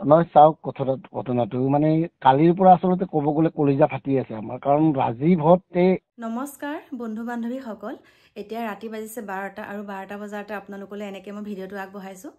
নহয় চাওক ঘটনাটো মানে কালিৰ পৰা আচলতে ক'ব গ'লে কলিজা ফাটি আছে আমাৰ, কাৰণ ৰাজীৱহঁতে নমস্কাৰ বন্ধু বান্ধৱীসকল, এতিয়া ৰাতি বাজিছে 12টা আৰু 12টা বজাতে আপোনালোকলৈ এনেকৈ মই ভিডিঅ'টো আগবঢ়াইছোঁ।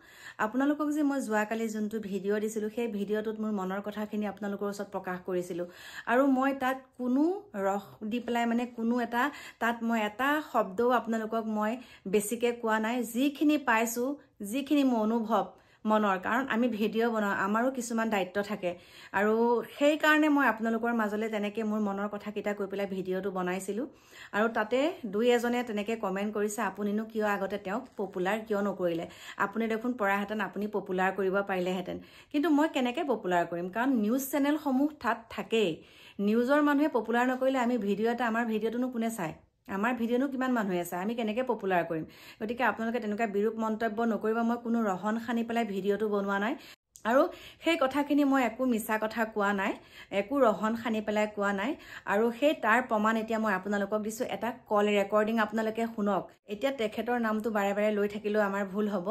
আপোনালোকক যে মই যোৱাকালি যোনটো ভিডিঅ' দিছিলোঁ, সেই ভিডিঅ'টোত মোৰ মনৰ কথাখিনি আপোনালোকৰ ওচৰত প্ৰকাশ কৰিছিলোঁ আৰু মই তাত কোনো ৰস দি পেলাই মানে কোনো এটা তাত মই এটা শব্দও আপোনালোকক মই বেছিকৈ কোৱা নাই। যিখিনি পাইছোঁ, যিখিনি মোৰ অনুভৱ মনৰ, কাৰণ আমি ভিডিঅ' বনাওঁ, আমাৰো কিছুমান দায়িত্ব থাকে আৰু সেইকাৰণে মই আপোনালোকৰ মাজলৈ তেনেকৈ মোৰ মনৰ কথাকেইটা কৈ পেলাই ভিডিঅ'টো বনাইছিলোঁ। আৰু তাতে দুই এজনে তেনেকৈ কমেণ্ট কৰিছে, আপুনিনো কিয় আগতে তেওঁক পপুলাৰ কিয় নকৰিলে, আপুনি দেখোন পৰাহেঁতেন আপুনি পপুলাৰ কৰিব পাৰিলেহেঁতেন। কিন্তু মই কেনেকৈ পপুলাৰ কৰিম, কাৰণ নিউজ চেনেলসমূহ তাত থাকেই। নিউজৰ মানুহে পপুলাৰ নকৰিলে আমি আমাৰ ভিডিঅ'টোনো কোনে চায়, আমাৰ ভিডিঅ'নো কিমান মানুহে চায়, আমি কেনেকৈ পপুলাৰ কৰিম। গতিকে আপোনালোকে তেনেকুৱা বিৰূপ মন্তব্য নকৰিব। মই কোনো ৰহন সানি পেলাই ভিডিঅ'টো বনোৱা নাই আৰু সেই কথাখিনি মই একো মিছা কথা কোৱা নাই, একো ৰহন সানি পেলাই কোৱা নাই। আৰু সেই তাৰ প্ৰমাণ এতিয়া মই আপোনালোকক দিছোঁ, এটা কল ৰেকৰ্ডিং আপোনালোকে শুনক। এতিয়া তেখেতৰ নামটো বাৰে বাৰে লৈ থাকিলেও আমাৰ ভুল হ'ব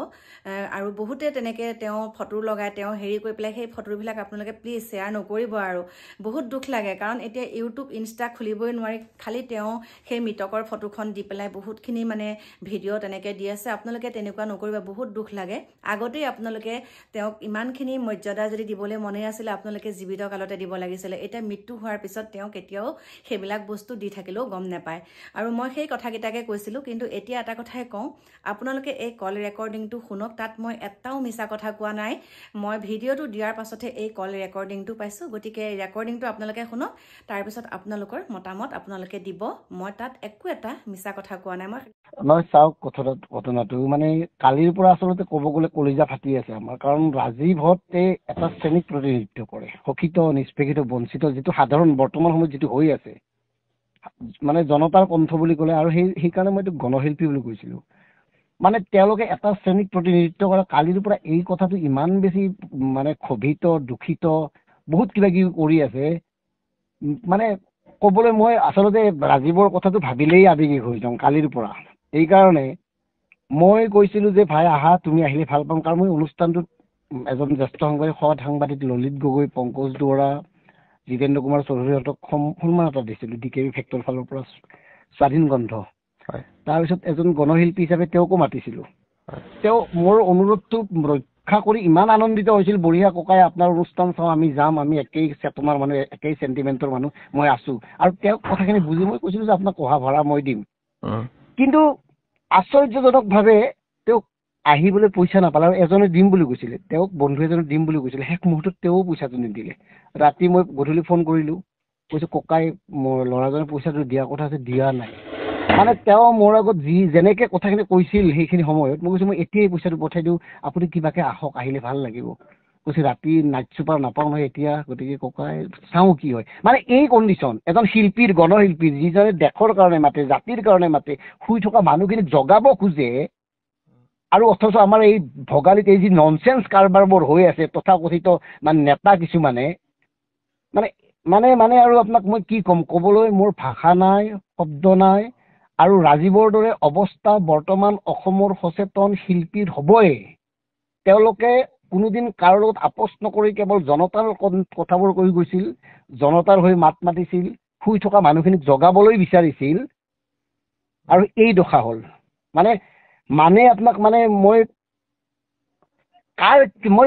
আৰু বহুতে তেনেকৈ তেওঁ ফটো লগাই তেওঁ হেৰি কৰি পেলাই সেই ফটোবিলাক আপোনালোকে প্লিজ শ্বেয়াৰ নকৰিব। আৰু বহুত দুখ লাগে, কাৰণ এতিয়া ইউটিউব ইনষ্টা খুলিবই নোৱাৰি, খালি তেওঁ সেই মৃতকৰ ফটোখন দি পেলাই বহুতখিনি মানে ভিডিঅ' তেনেকৈ দি আছে। আপোনালোকে তেনেকুৱা নকৰিব, বহুত দুখ লাগে। আগতেই আপোনালোকে তেওঁক ইমানখিনি মৰ্যাদা যদি দিবলৈ মনে আছিলে, আপোনালোকে জীৱিত কালতে দিব লাগিছিলে। এতিয়া মৃত্যু হোৱাৰ পিছত তেওঁ কেতিয়াও সেইবিলাক বস্তু দি থাকিলেও গম নাপায়। আৰু মই সেই কথাকেইটাকে কৈছিলোঁ। কিন্তু এতিয়া এটা কথাই কওঁ, আপোনালোকে এই কল ৰেকৰ্ডিংটো শুনক, তাত মই এটাও মিছা কথা কোৱা নাই। মই ভিডিঅ'টো দিয়াৰ পাছতহে এই কল ৰেকৰ্ডিংটো পাইছোঁ। গতিকে এই ৰেকৰ্ডিংটো আপোনালোকে শুনক, তাৰপিছত আপোনালোকৰ মতামত আপোনালোকে দিব। মই তাত একো এটা মিছা কথা কোৱা নাই। নহয় চাওক ঘটনাটো মানে কালিৰ পৰা আচলতে ক'ব গ'লে কলিজা ফাটি আছে আমাৰ, কাৰণ ৰাজীৱহঁতে এটা শ্ৰেণীক প্ৰতিনিধিত্ব কৰে, শোষিত নিষ্পেষিত বঞ্চিত যিটো সাধাৰণ বৰ্তমান সময়ত যিটো হৈ আছে, মানে জনতাৰ কণ্ঠ বুলি ক'লে, আৰু সেইকাৰণে মই এইটো গণশিল্পী বুলি কৈছিলোঁ। মানে তেওঁলোকে এটা শ্ৰেণীক প্ৰতিনিধিত্ব কৰে। কালিৰ পৰা এই কথাটো ইমান বেছি মানে ক্ষোভিত দুখিত, বহুত কিবা কিবি কৰি আছে, মানে ক'বলৈ মই আচলতে ৰাজীৱৰ কথাটো ভাবিলেই আৱেগিক হৈ যাওঁ কালিৰ পৰা। এইকাৰণে মই কৈছিলোঁ যে ভাই আহা, তুমি আহিলে ভাল পাম, কাৰণ মই অনুষ্ঠানটোত এজন জ্যেষ্ঠ সাংবাদিক, সৎ সাংবাদিক ললিত গগৈ, পংকজ দুৱৰা, জিতেন্দ্ৰ কুমাৰ চৌধুৰীহঁতক সন্মান এটা দিছিলোঁ, DKB ফেক্টৰ ফালৰ পৰা স্বাধীন গ্ৰন্থ। তাৰপিছত এজন গণশিল্পী হিচাপে তেওঁকো মাতিছিলোঁ। তেওঁ মোৰ অনুৰোধটো ৰক্ষা কৰি ইমান আনন্দিত হৈছিল, বঢ়িয়া ককাই আপোনাৰ অনুষ্ঠান চাওঁ, আমি যাম, আমি একেই চেতনাৰ মানুহ, একেই চেণ্টিমেণ্টৰ মানুহ, মই আছোঁ। আৰু তেওঁক কথাখিনি বুজি মই কৈছিলোঁ যে আপোনাক কহা ভাড়া মই দিম। কিন্তু আশ্চৰ্যজনকভাৱে তেওঁক আহিবলৈ পইচা নাপালে, আৰু এজনে দিম বুলি কৈছিলে, তেওঁক বন্ধু এজনে দিম বুলি কৈছিলে, শেষ মুহূৰ্তত তেওঁ পইচাটো নিদিলে। ৰাতি মই গধূলি ফোন কৰিলোঁ, কৈছোঁ ককাই মোৰ ল'ৰাজনে পইচাটো দিয়াৰ কথা আছে, দিয়া নাই। মানে তেওঁ মোৰ আগত যেনেকৈ কথাখিনি কৈছিল সেইখিনি সময়ত, মই কৈছোঁ মই এতিয়াই পইচাটো পঠাই দিওঁ, আপুনি কিবাকৈ আহক, আহিলে ভাল লাগিব। কৈছে ৰাতি নাইট চুপাৰ নাপাওঁ নহয় এতিয়া, গতিকে ককাই চাওঁ কি হয়। মানে এই কণ্ডিশ্যন এজন শিল্পীৰ, গণশিল্পীৰ, যিজনে দেশৰ কাৰণে মাতে, জাতিৰ কাৰণে মাতে, শুই থকা মানুহখিনিক জগাব খোজে, আৰু অথচ আমাৰ এই ভোগালীত এই যি ননচেন্স কাৰবাৰবোৰ হৈ আছে তথাকথিত মানে নেতা কিছুমানে, মানে মানে মানে আৰু আপোনাক মই কি ক'ম, ক'বলৈ মোৰ ভাষা নাই, শব্দ নাই। আৰু ৰাজীৱৰ দৰে অৱস্থা বৰ্তমান অসমৰ সচেতন শিল্পীৰ হ'বই। তেওঁলোকে কোনোদিন কাৰো লগত আপোচ নকৰি কেৱল জনতাৰ কথাবোৰ কৈ গৈছিল, জনতাৰ হৈ মাত মাতিছিল, শুই থকা মানুহখিনিক জগাবলৈ বিচাৰিছিল, আৰু এই দশা হ'ল। মানে আপোনাক মানে মই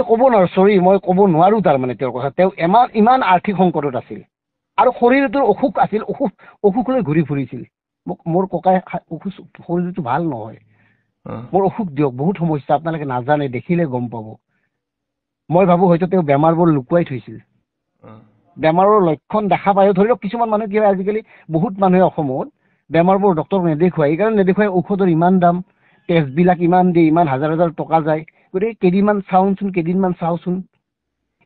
ক'ব নোৱাৰো, মই ক'ব নোৱাৰো তাৰমানে তেওঁৰ কথা। তেওঁ ইমান আৰ্থিক সংকটত আছিল, আৰু শৰীৰটোৰ অসুখ আছিল, অসুখ লৈ ঘূৰি ফুৰিছিল। মোৰ ককাই শৰীৰটো ভাল নহয়, মোৰ অসুখ দিয়ক, বহুত সমস্যা, আপোনালোকে নাজানে, দেখিলে গম পাব। মই ভাবো হয়তো তেওঁ বেমাৰবোৰ লুকুৱাই থৈছিল। বেমাৰৰ লক্ষণ দেখা পায়, ধৰি লওক কিছুমান মানুহ কি হয়, আজিকালি বহুত মানুহে অসমত বেমাৰবোৰ ডক্টৰক নেদেখুৱাই, এইকাৰণে নেদেখুৱাই, ঔষধৰ ইমান দাম, টেষ্টবিলাক ইমান দিয়ে, ইমান হাজাৰ হাজাৰ টকা যায়। গতিকে কেইদিনমান চাওঁচোন,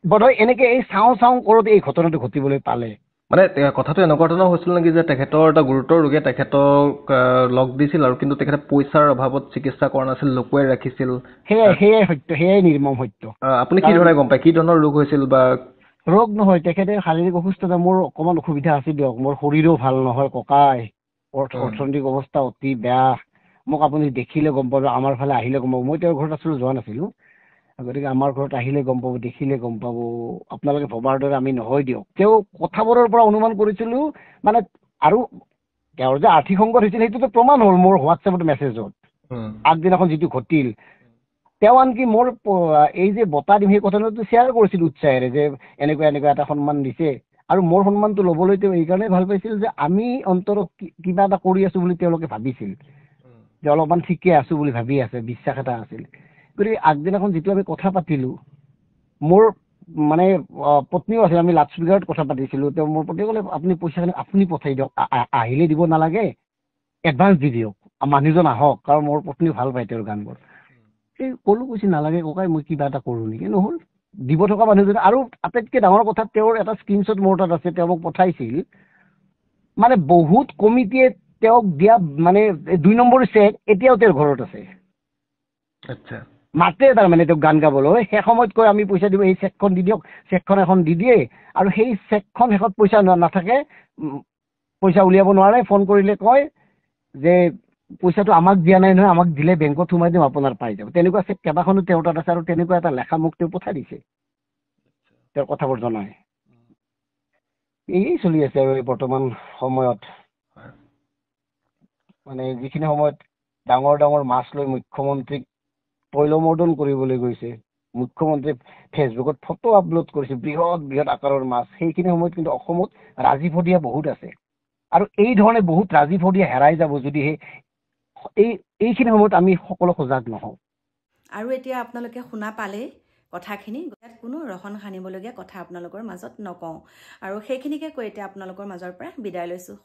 বোধহয় এনেকে এই চাওঁ কৰোঁতে এই ঘটনাটো ঘটিবলৈ পালে। মানে কথাটো এনেকুৱা ধৰণৰ হৈছিল নেকি যে তেখেতৰ এটা গুৰুতৰ ৰোগে তেখেতক লগ দিছিল, আৰু কিন্তু তেখেতে পইচাৰ অভাৱত চিকিৎসা কৰা নাছিল, লুকুৱাই ৰাখিছিল? সেয়াই সত্য, সেয়াই নিৰ্মম সত্য। আপুনি কি ধৰণে গম পায়, কি ধৰণৰ ৰোগ হৈছিল? বা ৰোগ নহয়, তেখেতে শাৰীৰিক অসুস্থতা, মোৰ অকণমান অসুবিধা আছিল দিয়ক, মোৰ শৰীৰো ভাল নহয় ককাই, অৰ্থনৈতিক অৱস্থা অতি বেয়া। মোক আপুনি দেখিলে গম পাব, আমাৰ ফালে আহিলে গম পাব। মই তেওঁৰ ঘৰত আছিলোঁ, যোৱা নাছিলোঁ। গতিকে আমাৰ ঘৰত আহিলে গম পাব, দেখিলে গম পাব, আপোনালোকে ভবাৰ দৰে আমি নহয় দিয়ক। তেওঁ কথাবোৰৰ পৰা অনুমান কৰিছিলোঁ মানে, আৰু তেওঁৰ যে আৰ্থিক সংকট হৈছিল সেইটোতো প্ৰমাণ হ'ল মোৰ হোৱাটছএপত মেছেজত আগদিনাখন যিটো ঘটিল। তেওঁ আনকি মোৰ এই যে বঁটা দিম সেই কথাটো শ্বেয়াৰ কৰিছিল উৎসাহেৰে, যে এনেকুৱা এনেকুৱা এটা সন্মান দিছে। আৰু মোৰ সন্মানটো ল'বলৈ তেওঁ এইকাৰণে ভাল পাইছিল যে আমি অন্তৰত কিবা এটা কৰি আছো বুলি তেওঁলোকে ভাবিছিল, যে অলপমান ঠিকে আছো বুলি ভাবি আছে, বিশ্বাস এটা আছিল। গতিকে আগদিনাখন যিটো আমি কথা পাতিলোঁ, মোৰ মানে পত্নীও আছিল, আমি লাউডস্পীকাৰত কথা পাতিছিলোঁ। তেওঁ মোৰ পত্নীয়ে ক'লে আপুনি পইচাখিনি আপুনি পঠাই দিয়ক, আহিলে দিব নালাগে, এডভান্স দি দিয়ক, মানুহজন আহক, কাৰণ মোৰ পত্নীও ভাল পায় তেওঁৰ গানবোৰ। এই ক'লো, কৈছে নালাগে ককাই, মই কিবা এটা কৰোঁ নেকি। নহ'ল, দিব থকা মানুহজন। আৰু আটাইতকৈ ডাঙৰ কথা, তেওঁৰ এটা স্ক্ৰীনশ্বট মোৰ তাত আছে, তেওঁ মোক পঠাইছিল। মানে বহুত কমিটিয়ে তেওঁক দিয়া মানে 2 নম্বৰ চেক এতিয়াও তেওঁৰ ঘৰত আছে। আচ্ছা, মাতে তাৰমানে তেওঁক গান গাবলৈ, সেই সময়ত কয় আমি পইচা দিব, এই চেকখন দি দিয়ক, চেকখন এখন দি দিয়ে। আৰু সেই চেকখন শেষত পইচা নাথাকে, পইচা উলিয়াব নোৱাৰে, ফোন কৰিলে কয় যে পইচাটো আমাক দিয়া নাই নহয়, আমাক দিলে বেংকত সোমাই দিম, আপোনাৰ পাই যাব। তেনেকুৱা চেক কেইবাখনো তেওঁৰ তাত আছে, আৰু তেনেকুৱা এটা লেখা মোক তেওঁ পঠাই দিছে তেওঁৰ কথাবোৰ জনাই। এই চলি আছে আৰু এই বৰ্তমান সময়ত, মানে যিখিনি সময়ত ডাঙৰ ডাঙৰ মাছ লৈ মুখ্যমন্ত্ৰীক পৈলমৰ্দন কৰিবলৈ গৈছে, মুখ্যমন্ত্ৰীয়ে ফেচবুকত ফটো আপলোড কৰিছে বৃহৎ বৃহৎ আকাৰৰ মাছ, সেইখিনি সময়ত কিন্তু অসমত ৰাজীৱ শদিয়া বহুত আছে। আৰু এই ধৰণে বহুত ৰাজীৱ শদিয়া হেৰাই যাব যদিহে এইখিনি সময়ত আমি সকলো সজাগ নহওঁ। আৰু এতিয়া আপোনালোকে শুনা পালেই কথাখিনি, ইয়াত কোনো ৰহন সানিবলগীয়া কথা আপোনালোকৰ মাজত নকওঁ। আৰু সেইখিনিকে কৈ এতিয়া আপোনালোকৰ মাজৰ পৰা বিদায় লৈছোঁ।